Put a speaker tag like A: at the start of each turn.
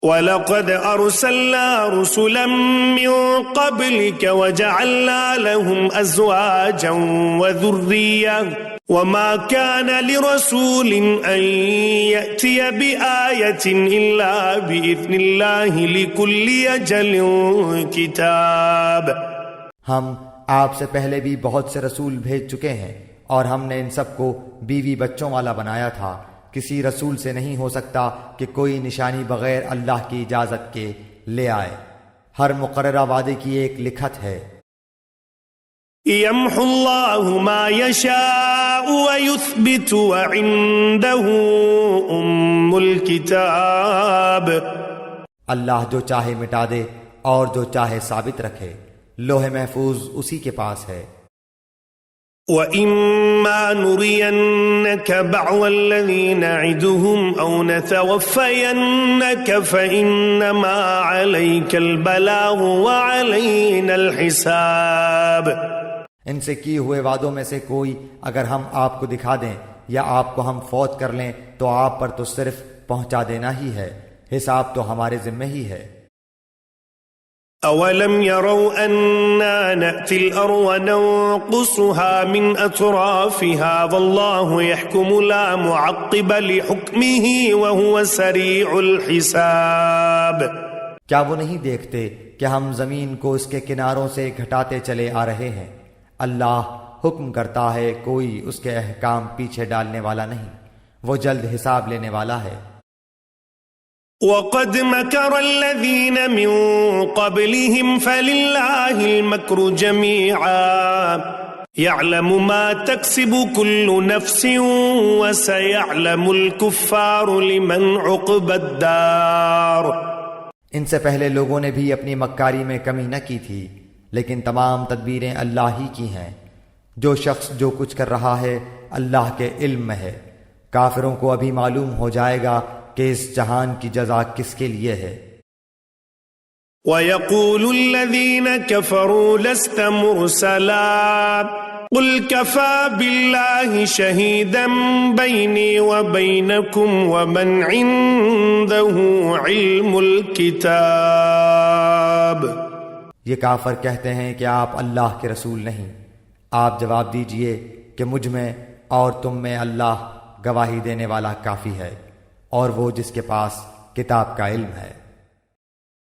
A: وَلَقَدْ أَرْسَلْنَا رُسُلًا مِّن قَبْلِكَ وَجَعَلْنَا لَهُمْ أَزْوَاجًا وَذُرِّيَّةً وَمَا كَانَ لِرَسُولٍ أَن يَأْتِيَ بِآيَةٍ إِلَّا بِإِذْنِ اللَّهِ لِكُلِّ أَجَلٍ كِتَابٌ۔
B: ہم آپ سے پہلے بھی بہت سے رسول بھیج چکے ہیں اور ہم نے ان سب کو بیوی بچوں والا بنایا تھا۔ کسی رسول سے نہیں ہو سکتا کہ کوئی نشانی بغیر اللہ کی اجازت کے لے آئے۔ ہر مقررہ وعدے کی ایک لکھت ہے۔
A: يَمْحُ اللَّهُ مَا يَشَاءُ وَيُثْبِتُ وَعِندَهُ أُمُّ الْكِتَابِ۔
B: اللہ جو چاہے مٹا دے اور جو چاہے ثابت رکھے، لوح محفوظ اسی کے پاس ہے۔
A: وَإِمَّا نُرِيَنَّكَ بَعْضَ الَّذِي نَعِدُهُمْ أَوْ نَتَوَفَّيَنَّكَ فَإِنَّمَا عَلَيْكَ الْبَلَاغُ وَعَلَيْنَا الْحِسَابُ۔
B: ان سے کیے ہوئے وعدوں میں سے کوئی اگر ہم آپ کو دکھا دیں یا آپ کو ہم فوت کر لیں تو آپ پر تو صرف پہنچا دینا ہی ہے، حساب تو ہمارے ذمہ ہی ہے۔
A: أَوَلَمْ يَرَوْا أَنَّا نَأْتِي الْأَرْضَ نَنقُصُهَا مِنْ أَطْرَافِهَا وَاللَّهُ يَحْكُمُ لَا مُعَقِّبَ لِحُكْمِهِ وَهُوَ سَرِيعُ الْحِسَابِ۔
B: کیا وہ نہیں دیکھتے کہ ہم زمین کو اس کے کناروں سے گھٹاتے چلے آ رہے ہیں؟ اللہ حکم کرتا ہے، کوئی اس کے احکام پیچھے ڈالنے والا نہیں، وہ جلد حساب لینے والا ہے۔
A: وَقَدْ مَكَرَ الَّذِينَ مِن قَبْلِهِمْ فَلِلَّهِ الْمَكْرُ جَمِيعًا يَعْلَمُ مَا تَكْسِبُ كُلُّ نَفْسٍ وَسَيَعْلَمُ الْكُفَّارُ لِمَنْ عُقْبَى الدَّارِ۔
B: ان سے پہلے لوگوں نے بھی اپنی مکاری میں کمی نہ کی تھی، لیکن تمام تدبیریں اللہ ہی کی ہیں۔ جو شخص جو کچھ کر رہا ہے اللہ کے علم میں ہے۔ کافروں کو ابھی معلوم ہو جائے گا کہ اس جہان کی جزا کس کے لیے ہے۔
A: وَيَقُولُ الَّذِينَ كَفَرُوا لَسْتَ مُرْسَلًا قُلْ كَفَى بِاللَّهِ شَهِيدًا بَيْنِي وَبَيْنَكُمْ وَمَنْ عِندَهُ عِلْمُ الْكِتَابِ۔
B: یہ کافر کہتے ہیں کہ آپ اللہ کے رسول نہیں۔ آپ جواب دیجئے کہ مجھ میں اور تم میں اللہ گواہی دینے والا کافی ہے، اور وہ جس کے پاس کتاب کا علم ہے۔